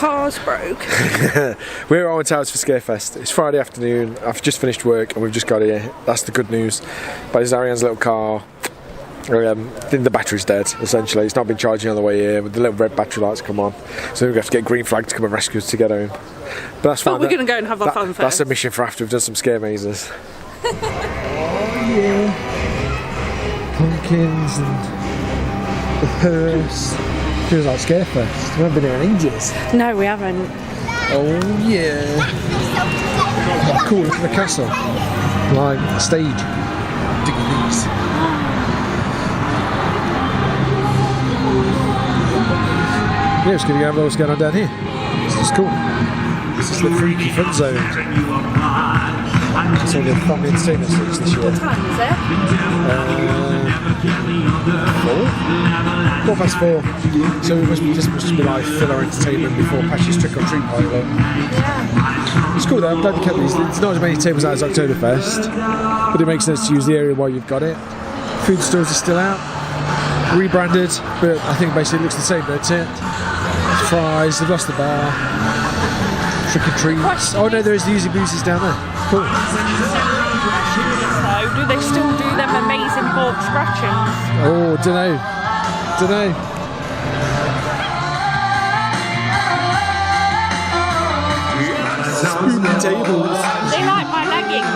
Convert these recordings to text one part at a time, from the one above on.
car's broke. We're at Alton for Scarefest. It's Friday afternoon. I've just finished work and we've just got here. That's the good news. But it's Ariane's little car. The battery's dead, essentially. It's not been charging on the way here. With the little red battery lights come on. So we're going to have to get green flag to come and rescue us to get home. But that's fine. But we're going to go and have our fun first. That's a mission for after we've done some scare mazes. Oh yeah. Pumpkins and the hearse. Feels like Scarefest. We haven't been here in ages. No, we haven't. Oh yeah. Cool, look at the castle. Like, stage. Digging these. Yeah, it's going to have what's going on down here. This is cool. This is the freaky fun zone. It's all the family entertainment stage this year. What time is it? 4:04. So this must be like filler entertainment before Patch's trick or treat party. Yeah. It's cool though, I'm glad they kept these. There's not as many tables out as Oktoberfest, but it makes sense to use the area while you've got it. Food stores are still out, rebranded, but I think basically it looks the same, don't it? Fries, they've lost the bar. Trick and treats. Oh no, there's the Easy Boozers down there. Cool. So, do they still do them amazing pork scratchings? Oh, dunno. Spooky tables. They like my leggings.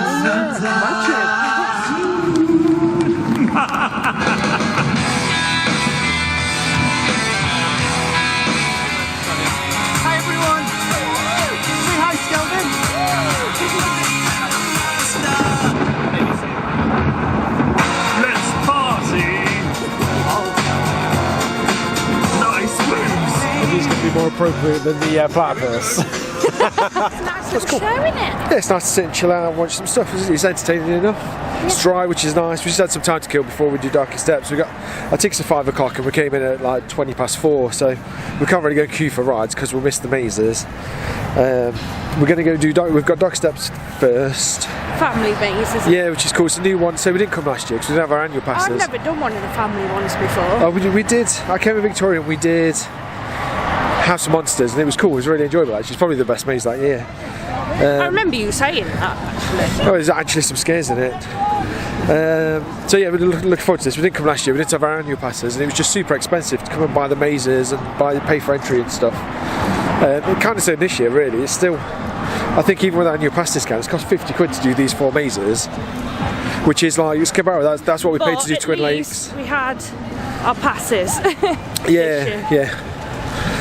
Hi everyone! Say hi, Skelton! Let's party! Nice moves! These could be more appropriate than the platypus. That's cool. Showing it. Yeah, it's nice to sit and chill out and watch some stuff. It's entertaining enough. It's dry, which is nice. We just had some time to kill before we do Darkest Steps. Our tickets are 5 o'clock and we came in at like 4:20, so we can't really go queue for rides because we'll miss the mazes. We're going to go do we've got Darkest Steps first. Family mazes. Yeah, which is cool. It's a new one. So we didn't come last year because we didn't have our annual passes. I've never done one of the family ones before. Oh, we did. I came in Victoria and we did House of Monsters and it was cool. It was really enjoyable actually. It's probably the best maze that year. I remember you saying that actually. Oh, there's actually some scares in it. So yeah, we're looking forward to this. We didn't come last year, we didn't have our annual passes and it was just super expensive to come and buy the mazes and pay for entry and stuff. It kind of said this year really, it's still, I think even with our annual pass discounts, it cost 50 quid to do these 4 mazes, which is like, that's what we paid to do Twin Lakes. We had our passes. Yeah.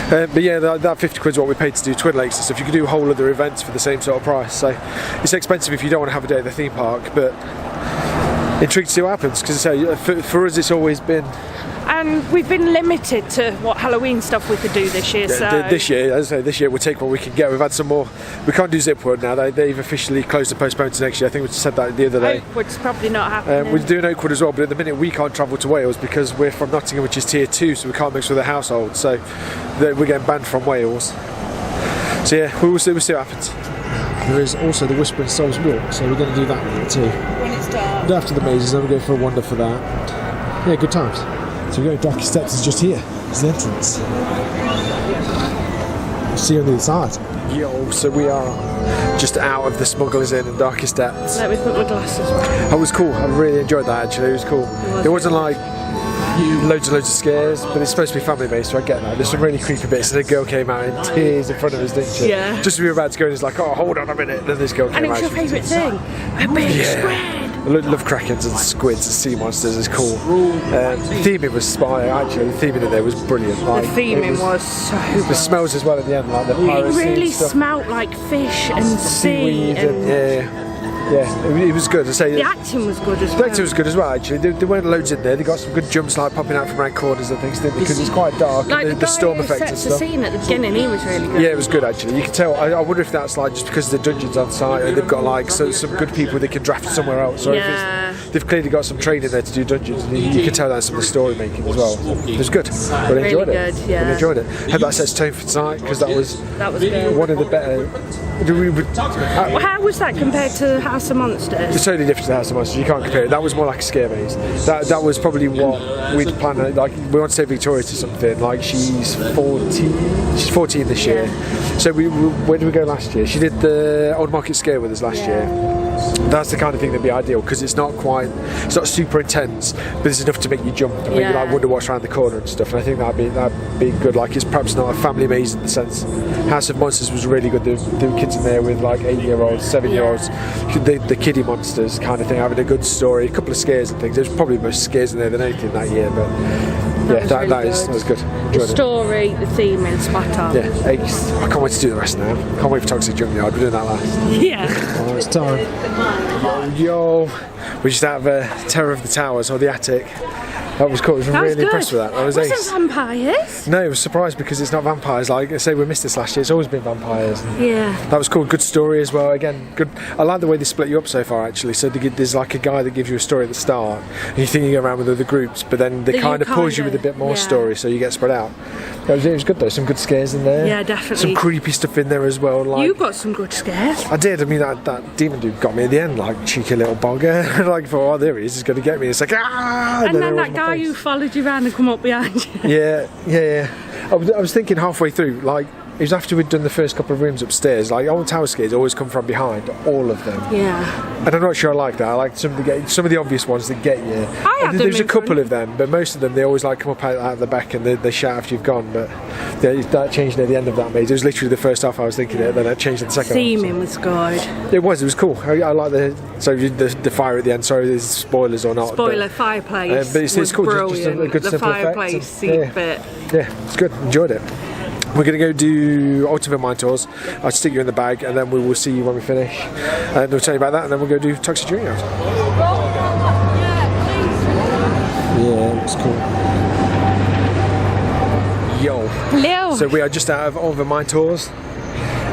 But yeah, that 50 quid is what we paid to do Twin Lakes and stuff. You could do whole other events for the same sort of price. So it's expensive if you don't want to have a day at the theme park, but intrigued to see what happens because for us it's always been. And we've been limited to what Halloween stuff we could do this year. So this year, as I say, this year we'll take what we can get. We've had some more. We can't do Zipwood now. They've officially closed and postponed to next year. I think we said that the other day. Oakwood's probably not happening. We're doing Oakwood as well, but at the minute we can't travel to Wales because we're from Nottingham, which is tier 2, so we can't mix with the household. So we're getting banned from Wales. So yeah, we'll see what happens. There is also the Whispering Souls Walk, so we're going to do that too. When it's dark. After the mazes, then we'll go for a wander for that. Yeah, good times. So we go, Darkest Steps is just here. It's the entrance. See you on the inside. Yo, so we are just out of the Smugglers Inn and Darkest Steps. Let me put my glasses on. That was cool. I really enjoyed that actually. It was cool. It wasn't like loads and scares, but it's supposed to be family based, so I get that. There's some really creepy bits, and a girl came out in tears in front of us, didn't she? Yeah. Just as we were about to go, and it's like, oh, hold on a minute, and then this girl came out. And it's your favourite thing? A big squid! I love krakens and squids and sea monsters, it's cool. The theming was spy, actually, the theming in there was brilliant. Like, the theming was so good. The smells as well at the end, like the piracy. It really smelt like fish and seaweed and yeah, it was good. I say the acting was good as well. The acting was good as well, actually. There weren't loads in there. They got some good jumps like popping out from around corners and things, didn't they? Because it's quite dark. Like and the storm effects and stuff. The scene at the beginning, he was really good. Yeah, it was good actually. You can tell. I wonder if that's like just because of the dungeons on site, and they've got like some good people they can draft somewhere else. Or if they've clearly got some training there to do dungeons. And you can tell that's some of the story making as well. It was good. Really enjoyed it. Good, yeah. Really enjoyed it. Hope that sets tone for tonight because that was good. One of the better. How was that compared to House of Monsters. It's totally different to the House of Monsters. You can't compare it. That was more like a scare maze. That was probably what we'd planned. Like we want to take Victoria to something. Like she's 14. She's 14 this year. So where did we go last year? She did the Old Market Scare with us last year. That's the kind of thing that'd be ideal because it's not super intense, but it's enough to make you jump and make you like wonder what's around the corner and stuff. And I think that'd be good. Like it's perhaps not a family maze in the sense. House of Monsters was really good. There were kids in there with like 8-year-olds, 7-year-olds, the kiddie monsters kind of thing, having a good story, a couple of scares and things. There's probably more scares in there than anything that year, but that was good. The story, the theme is spot on. Yeah, ace. I can't wait to do the rest now. Can't wait for Toxic Junkyard. We're doing that last. Yeah. Oh, it's time. Yo, we just out of Terror of the Towers or the Attic. That was cool. I was really impressed with that. That was ace. Was it vampires? No, I was surprised because it's not vampires. Like I say, we missed this last year. It's always been vampires. Yeah. That was cool. Good story as well. Again, good. I like the way they split you up so far. Actually, so there's like a guy that gives you a story at the start, and you think you go around with other groups, but then they kind of pulls you with a bit more story, so you get spread out. It was good though. Some good scares in there. Yeah, definitely. Some creepy stuff in there as well. Like you got some good scares. I did. I mean, that demon dude got me at the end, like cheeky little bugger. Like, oh, there he is. He's going to get me. It's like And then that guy who followed you around and come up behind you. Yeah. I was thinking halfway through, like, it was after we'd done the first couple of rooms upstairs. Like old tower scares always come from behind, all of them. Yeah. And I'm not sure I like that. I like some of the obvious ones that get you. There's a couple of them, but most of them they always like come up out the back and they shout after you've gone. But that changed near the end of that maze. It was literally the first half I was thinking it, then it changed in the second. Theming was good. It was cool. I like the fire at the end. Sorry, there's spoilers or not. Spoiler, fireplace. But it's cool. Just a good the simple fireplace effect. seat bit. Yeah, it's good. Enjoyed it. We're going to go do Altonville mine tours. I'll stick you in the bag and then we will see you when we finish. And we'll tell you about that and then we'll go do Toxic Junkyard. Yeah, it's cool. Yo. Hello. So we are just out of all the mine tours.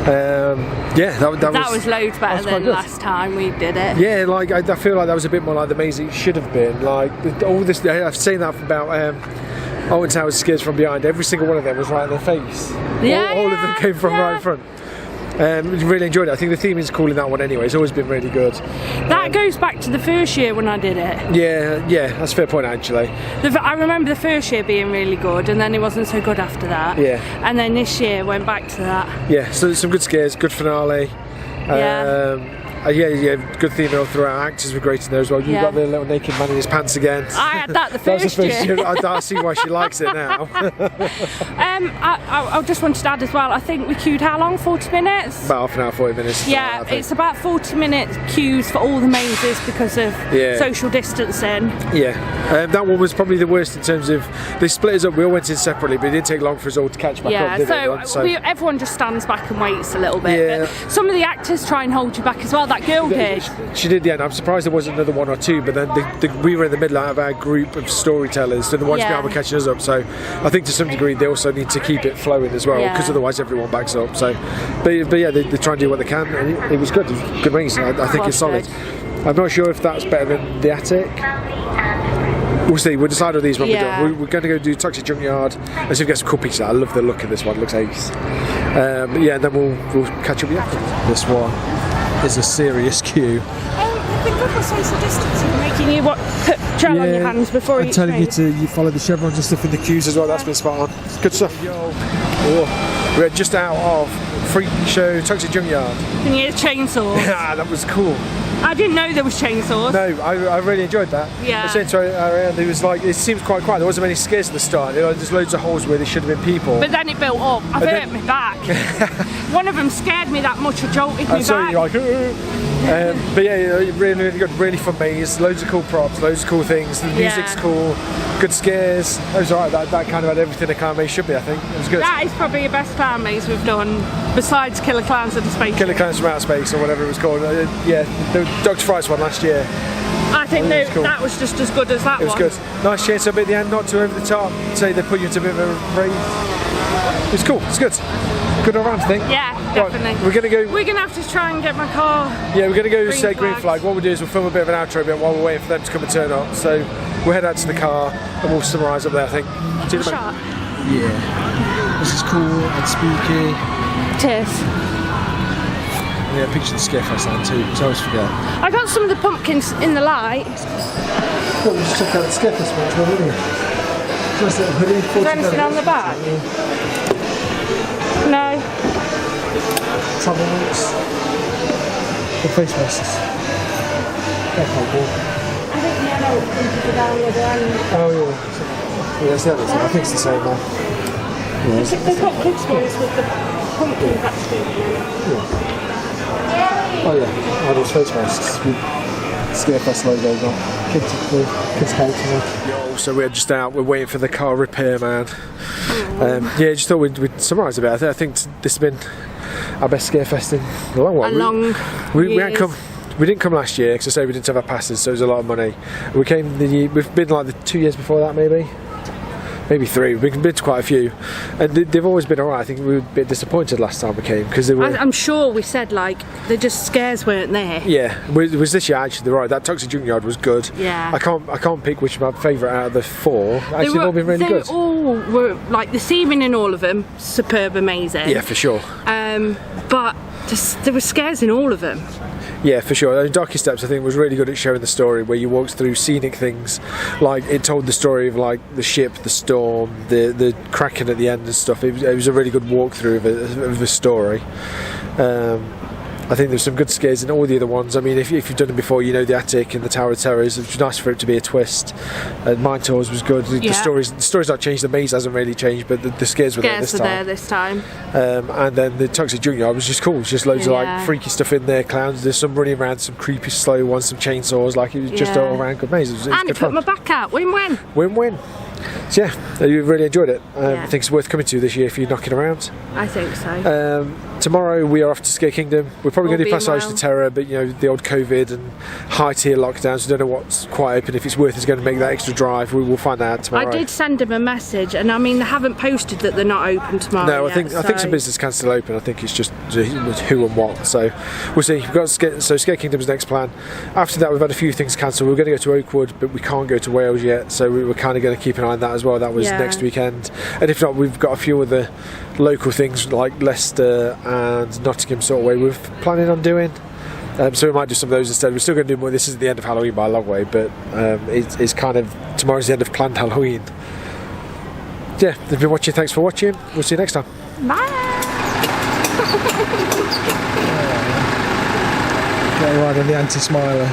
That was loads better than last time we did it. Yeah, like I feel like that was a bit more like the maze it should have been. Like all this, I've seen that about Owen Towers scares from behind. Every single one of them was right in their face. All of them came from right in front. Really enjoyed it. I think the theme is cool in that one anyway. It's always been really good. That goes back to the first year when I did it. Yeah, that's a fair point actually. I remember the first year being really good and then it wasn't so good after that. Yeah. And then this year went back to that. Yeah, so some good scares, good finale. Good theme all throughout. Actors were great in there as well. You got the little naked man in his pants again. I had that the first year. I see why she likes it now. I just wanted to add as well, I think we queued how long? 40 minutes? About half an hour, 40 minutes. Yeah, it's about 40 minute queues for all the mazes because of social distancing. Yeah, that one was probably the worst in terms of, they split us up, we all went in separately, but it didn't take long for us all to catch back up, did it? So everyone just stands back and waits a little bit. But some of the actors try and hold you back as well. That girl did. She did, yeah. I'm surprised there wasn't another one or two, but then we were in the middle of our group of storytellers, so the ones behind were catching us up. So I think to some degree they also need to keep it flowing as well, because otherwise everyone backs up. So, but yeah, they try and do what they can, and it was good. It was good reason. I think it's solid. I'm not sure if that's better than the Attic. We'll see. We'll decide on these when we're done. We're going to go do Toxic Junkyard. Let's see if we get some cool pieces. I love the look of this one. It looks ace. But yeah, then we'll catch up with you. This one is a serious queue. You've been good for social distancing, making you put gel on your hands before you telling you follow the chevrons and stuff in the queues as well. That's been spot on. It's good stuff. We're just out of Freakshow Toxic Junkyard. Can you hear chainsaws? Yeah, that was cool. I didn't know there was chainsaws. No, I really enjoyed that. Yeah. I was saying to Ariane, it was like, it seemed quite quiet. There wasn't many scares at the start. There's loads of holes where there should have been people. But then it built up. I've hurt my back. One of them scared me that much, it jolted me back. You're like, but yeah, really good, really fun maze. Loads of cool props, loads of cool things. The music's cool, good scares. It was alright. That kind of had everything a clown maze should be. I think it was good. That is probably the best clown maze we've done, besides Killer Clowns of the Space. Killer Clowns from Outer Space or whatever it was called. The Dr. Frights one last year. I think that was just as good as that one. It was good. Nice chase up at the end, not too over the top. Say they put you into a bit of a break. It was cool. It's good. Good all round, I think. Yeah, definitely. Right, we're gonna have to try and get my car. Yeah, we're gonna go say green flag. What we'll do is we'll film a bit of an outro bit while we're waiting for them to come and turn up. So we'll head out to the car and we'll summarise up there, I think. Yeah. This is cool and spooky. Cheers. Yeah, a picture of the Scarefest stand too, because I always forget. I got some of the pumpkins in the light. Well, we just check out the Scarefest one, didn't we? Nice little hoodie. Is there anything on the back? No. Travel boots. The face masks. They're quite cool. I think yellow is down the other end. Oh yeah. Yeah, it's the other side. I think it's the same one. Yeah, They've got kids' ones with the pumpkin patch in it. oh yeah, all those face masks with Scarefest logo on. Kids coats. Yo, so we're just out, we're waiting for the car repair man. Yeah, just thought we'd summarise a bit. I think this has been our best Scarefest in a long while. We didn't come last year because I say we didn't have our passes, so it was a lot of money. We came we've been like the 2 years before that, maybe 3. We've been to quite a few, and they've always been alright. I think we were a bit disappointed last time we came because they were. I'm sure we said like the just scares weren't there. Yeah, it was this year actually. They're right. That Toxic Junkyard was good. Yeah. I can't pick which is my favourite out of the 4. Actually, they've all been really good. They all were like the theming in all of them, superb, amazing. Yeah, for sure. But there were scares in all of them. Yeah, for sure. Darkest Steps, I think, was really good at showing the story, where you walked through scenic things, like it told the story of like the ship, the storm, the Kraken at the end and stuff. It was a really good walkthrough of the story. I think there's some good scares in all the other ones. I mean, if you've done them before, you know the Attic and the Tower of Terrors. It was nice for it to be a twist. Mine Tours was good. The story's not changed. The maze hasn't really changed, but the scares were there this time. And then the Toxic Junkyard was just cool. It's just loads of like freaky stuff in there. Clowns. There's some running around, some creepy slow ones, some chainsaws. Like it was just all around good maze. It was and good it put fun. my back out. Win-win. Win-win. So yeah, you really enjoyed it. I think it's worth coming to this year if you're knocking around. I think so. Tomorrow we are off to Scare Kingdom. We're probably going to do Passage to Terror, but you know the old COVID and high tier lockdowns. We don't know what's quite open. If it's worth us going to make that extra drive, we will find out tomorrow. I did send them a message, and I mean they haven't posted that they're not open tomorrow. No, I think some business can still open. I think it's just who and what. So we'll see. We've got Scare Kingdom's next plan. After that, we've had a few things cancelled. We're going to go to Oakwood, but we can't go to Wales yet. So we were kind of going to keep an eye on that as well. That was next weekend, and if not, we've got a few other local things like Leicester and Nottingham sort of way we're planning on doing. So we might do some of those instead. We're still going to do more. This isn't the end of Halloween by a long way, but it's kind of tomorrow's the end of planned Halloween. Yeah, if you've been watching, thanks for watching. We'll see you next time. Bye. Get right on the anti-smiler.